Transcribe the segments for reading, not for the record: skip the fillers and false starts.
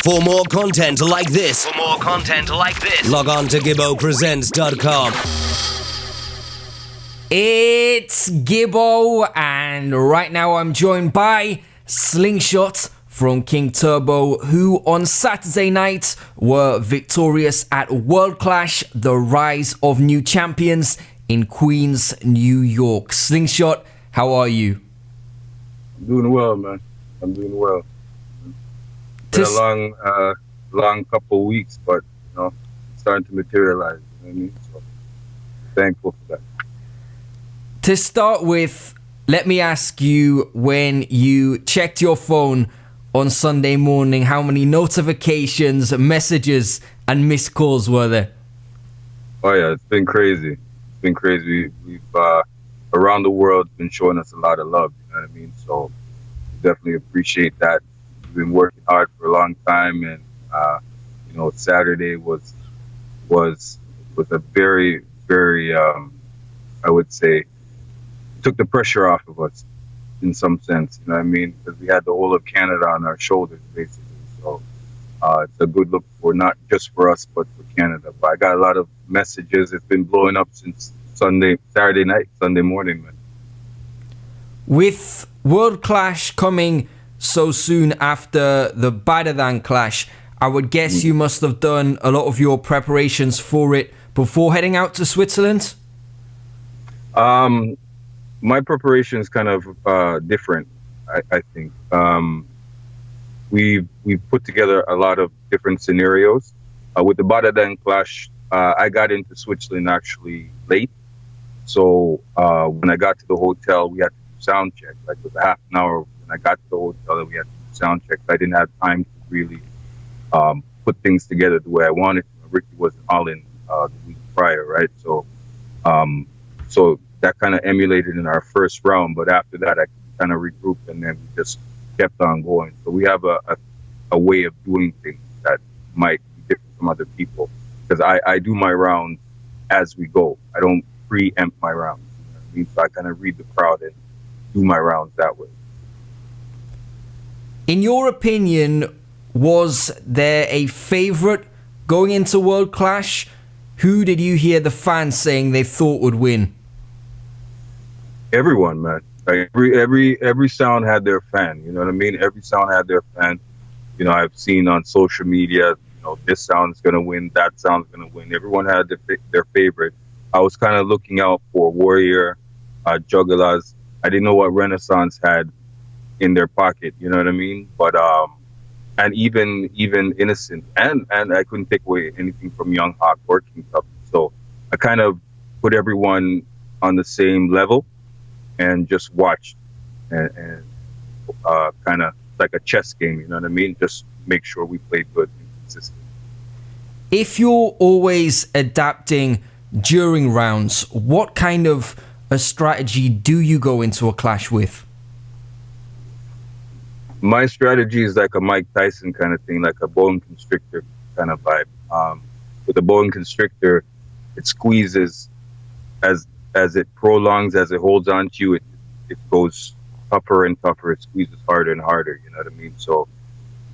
For more content like this, log on to gibbopresents.com. It's Gibbo, and right now I'm joined by Slingshot from King Turbo, who on Saturday night were victorious at World Clash, the Rise of New Champions in Queens, New York. Slingshot, how are you? I'm doing well, man. I'm doing well. Been a long couple of weeks, but it's starting to materialize. You know what I mean? So thankful for that. To start with, let me ask you, when you checked your phone on Sunday morning, how many notifications, messages, and missed calls were there? Oh yeah, it's been crazy. It's been crazy. We've around the world been showing us a lot of love. You know what I mean? So definitely appreciate that. We've been working hard for a long time, and Saturday was a very, very I would say, took the pressure off of us in some sense, you know what I mean? Because we had the whole of Canada on our shoulders, basically. So it's a good look for not just for us, but for Canada. But I got a lot of messages. It's been blowing up since Saturday night, Sunday morning, man. With World Clash coming so soon after the Badadan Clash, I would guess you must have done a lot of your preparations for it before heading out to Switzerland? My preparation is kind of different, I think. We've put together a lot of different scenarios. With the Badadan Clash, I got into Switzerland actually late. So when I got to the hotel, we had to do sound check. Like it was a half an hour when I got to the hotel, we had to do sound checks. I didn't have time to really put things together the way I wanted to. Ricky wasn't all in the week prior, right? So that kind of emulated in our first round, but after that I kind of regrouped and then we just kept on going. So we have a way of doing things that might be different from other people, because I do my rounds as we go. I don't preempt my rounds. You know what I mean? So I kind of read the crowd and do my rounds that way. In your opinion, was there a favorite going into World Clash? Who did you hear the fans saying they thought would win? Everyone, man. Like every sound had their fan. You know what I mean? Every sound had their fan. I've seen on social media, this sound's gonna win, that sound's gonna win. Everyone had their favorite. I was kind of looking out for Warrior, Jugglers. I didn't know what Renaissance had in their pocket. You know what I mean? But and even Innocent, and I couldn't take away anything from Young Hawk or King Tub. So I kind of put everyone on the same level and just watched and kind of like a chess game, you know what I mean? Just make sure we played good and consistent. If you're always adapting during rounds, what kind of a strategy do you go into a clash with? My strategy is like a Mike Tyson kind of thing, like a boa constrictor kind of vibe. With a boa constrictor, it squeezes as it prolongs, as it holds on to you, it goes tougher and tougher. It squeezes harder and harder. You know what I mean? So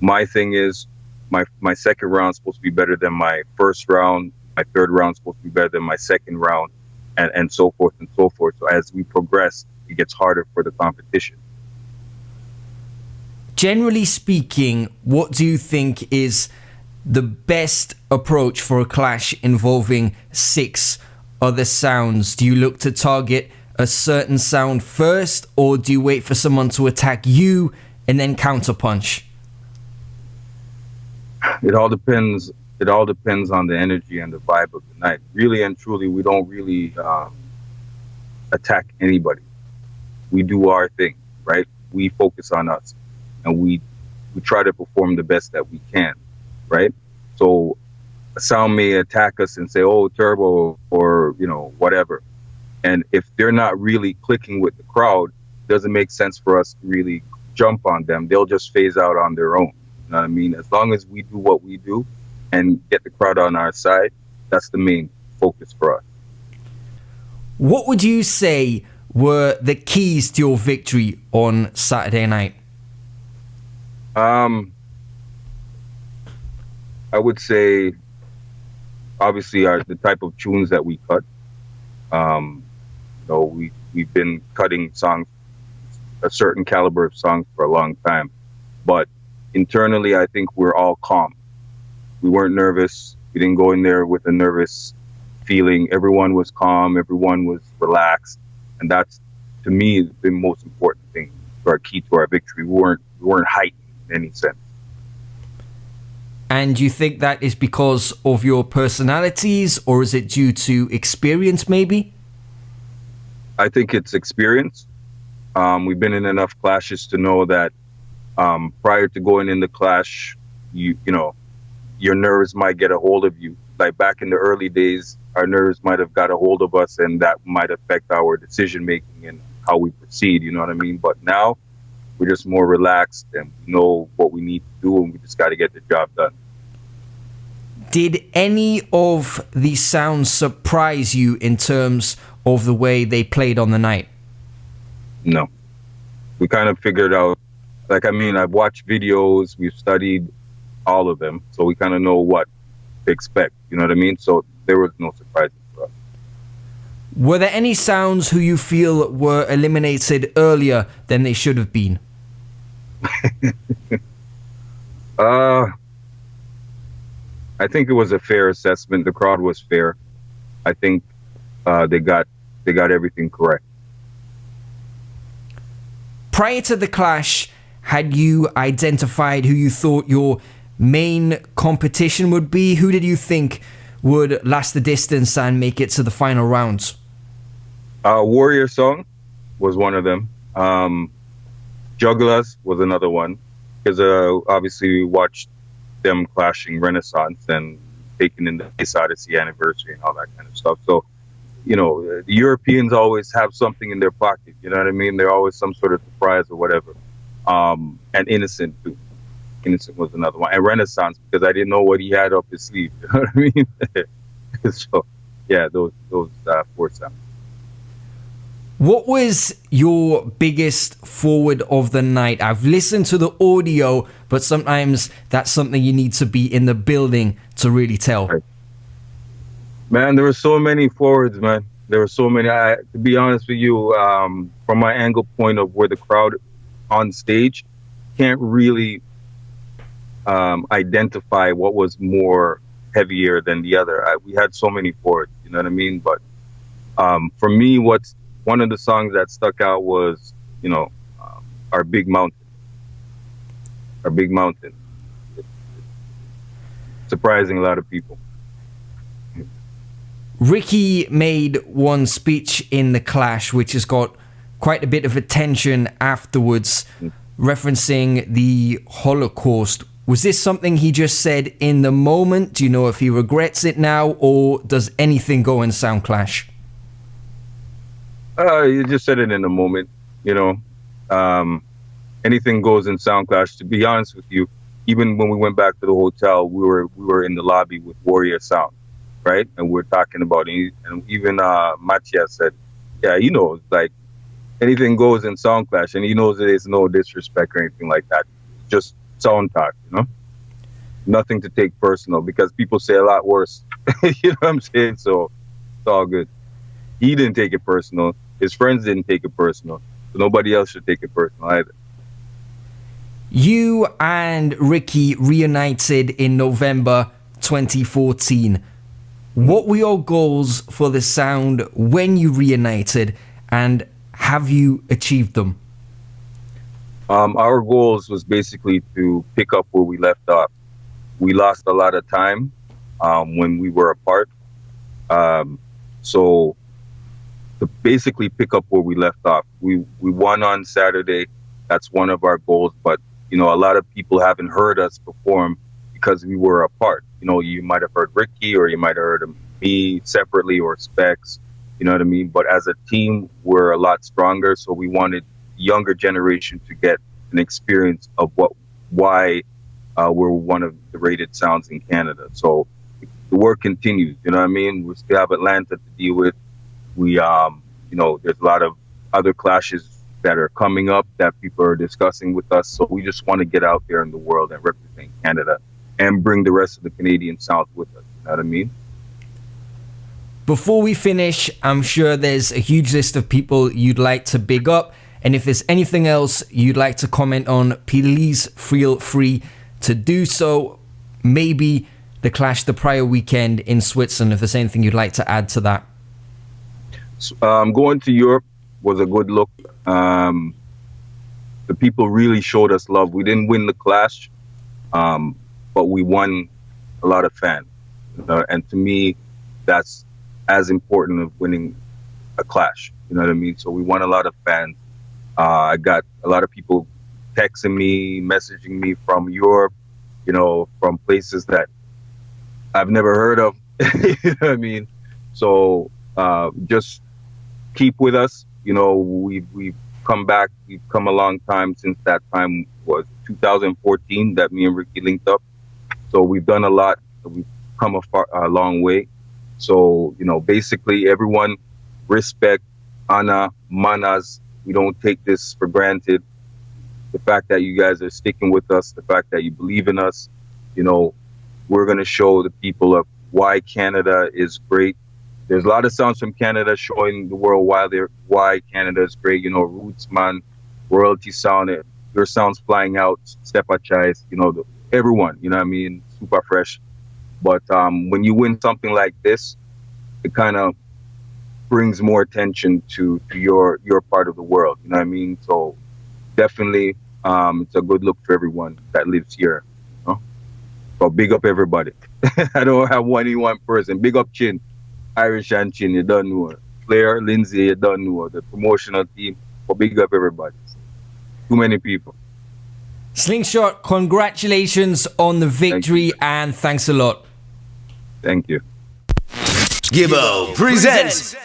my thing is, my second round is supposed to be better than my first round. My third round is supposed to be better than my second round, and so forth and so forth. So as we progress, it gets harder for the competition. Generally speaking, what do you think is the best approach for a clash involving 6 other sounds? Do you look to target a certain sound first, or do you wait for someone to attack you and then counterpunch? It all depends. It all depends on the energy and the vibe of the night. Really and truly, we don't really attack anybody. We do our thing, right? We focus on us, and we try to perform the best that we can, right? So a sound may attack us and say, "Oh, Turbo," or whatever. And if they're not really clicking with the crowd, it doesn't make sense for us to really jump on them. They'll just phase out on their own. You know what I mean? As long as we do what we do and get the crowd on our side, that's the main focus for us. What would you say were the keys to your victory on Saturday night? I would say, obviously, are the type of tunes that we cut. Um, we've been cutting songs, a certain caliber of songs for a long time, but internally, I think we're all calm. We weren't nervous. We didn't go in there with a nervous feeling. Everyone was calm. Everyone was relaxed, and that's, to me, the most important thing, to our key to our victory. We weren't heightened in any sense. And you think that is because of your personalities, or is it due to experience, maybe? I think it's experience. We've been in enough clashes to know that prior to going in the clash, you know, your nerves might get a hold of you. Like back in the early days, our nerves might have got a hold of us, and that might affect our decision making and how we proceed. You know what I mean? But now we're just more relaxed and we know what we need to do, and we just got to get the job done. Did any of these sounds surprise you in terms of the way they played on the night? No, we kind of figured out. Like, I mean, I've watched videos, we've studied all of them, so we kind of know what to expect. You know what I mean? So there was no surprises for us. Were there any sounds who you feel were eliminated earlier than they should have been? I think it was a fair assessment. The crowd was fair. I think they got everything correct. Prior to the clash, had you identified who you thought your main competition would be? Who did you think would last the distance and make it to the final rounds? Warrior Song was one of them. Jugglers was another one, because obviously we watched them clashing Renaissance and taking in the Ace Odyssey anniversary and all that kind of stuff. So, you know, the Europeans always have something in their pocket. You know what I mean? They're always some sort of surprise or whatever. And Innocent too. Innocent was another one. And Renaissance, because I didn't know what he had up his sleeve. You know what I mean? So, yeah, those four sounds. What was your biggest forward of the night? I've listened to the audio, but sometimes that's something you need to be in the building to really tell. Right. Man, there were so many forwards, man. There were so many. To be honest with you, from my angle point of where the crowd on stage can't really identify what was more heavier than the other. We had so many forwards, you know what I mean? But for me, what's one of the songs that stuck out was, you know, Our Big Mountain. Our Big Mountain. Surprising a lot of people. Ricky made one speech in the clash, which has got quite a bit of attention afterwards, referencing the Holocaust. Was this something he just said in the moment? Do you know if he regrets it now, or does anything go in Sound Clash? You just said it in the moment, you know. Anything goes in Sound Clash. To be honest with you, even when we went back to the hotel, we were in the lobby with Warrior Sound, right? And we're talking about it. And even Matthias said, yeah, he knows, like, anything goes in Sound Clash, and he knows that there's no disrespect or anything like that. Just sound talk, you know? Nothing to take personal, because people say a lot worse. You know what I'm saying? So it's all good. He didn't take it personal. His friends didn't take it personal. So nobody else should take it personal either. You and Ricky reunited in November 2014. What were your goals for the sound when you reunited, and have you achieved them? Our goals was basically to pick up where we left off. We lost a lot of time when we were apart. So to basically pick up where we left off. We won on Saturday. That's one of our goals. But, you know, a lot of people haven't heard us perform because we were apart. You know, you might have heard Ricky, or you might have heard me separately, or Specs. You know what I mean? But as a team, we're a lot stronger. So we wanted the younger generation to get an experience of why we're one of the rated sounds in Canada. So the work continues. You know what I mean? We still have Atlanta to deal with. We, you know, there's a lot of other clashes that are coming up that people are discussing with us. So we just want to get out there in the world and represent Canada and bring the rest of the Canadian South with us. You know what I mean? Before we finish, I'm sure there's a huge list of people you'd like to big up. And if there's anything else you'd like to comment on, please feel free to do so. Maybe the clash the prior weekend in Switzerland, if there's anything you'd like to add to that. Going to Europe was a good look. The people really showed us love. We didn't win the clash, but we won a lot of fans. And to me, that's as important as winning a clash. You know what I mean? So we won a lot of fans. I got a lot of people texting me, messaging me from Europe, from places that I've never heard of. You know what I mean? So just keep with us. We've come back. We've come a long time since that time was 2014 that me and Ricky linked up. So we've done a lot. We've come a long way. So, basically everyone, respect, honor, manners. We don't take this for granted. The fact that you guys are sticking with us, the fact that you believe in us, we're going to show the people of why Canada is great. There's a lot of sounds from Canada showing the world why Canada is great. Rootsman, royalty sound, your sounds flying out, Stepachais, everyone, super fresh. But when you win something like this, it kind of brings more attention to your part of the world. You know what I mean? So definitely, it's a good look for everyone that lives here. But big up everybody. I don't have one person. Big up Chin, Irish and Chin. You don't know. Flair, Lindsay, you don't know. The promotional team. But big up everybody. Too many people. Slingshot, congratulations on the victory and thanks a lot. Thank you. Gibbo presents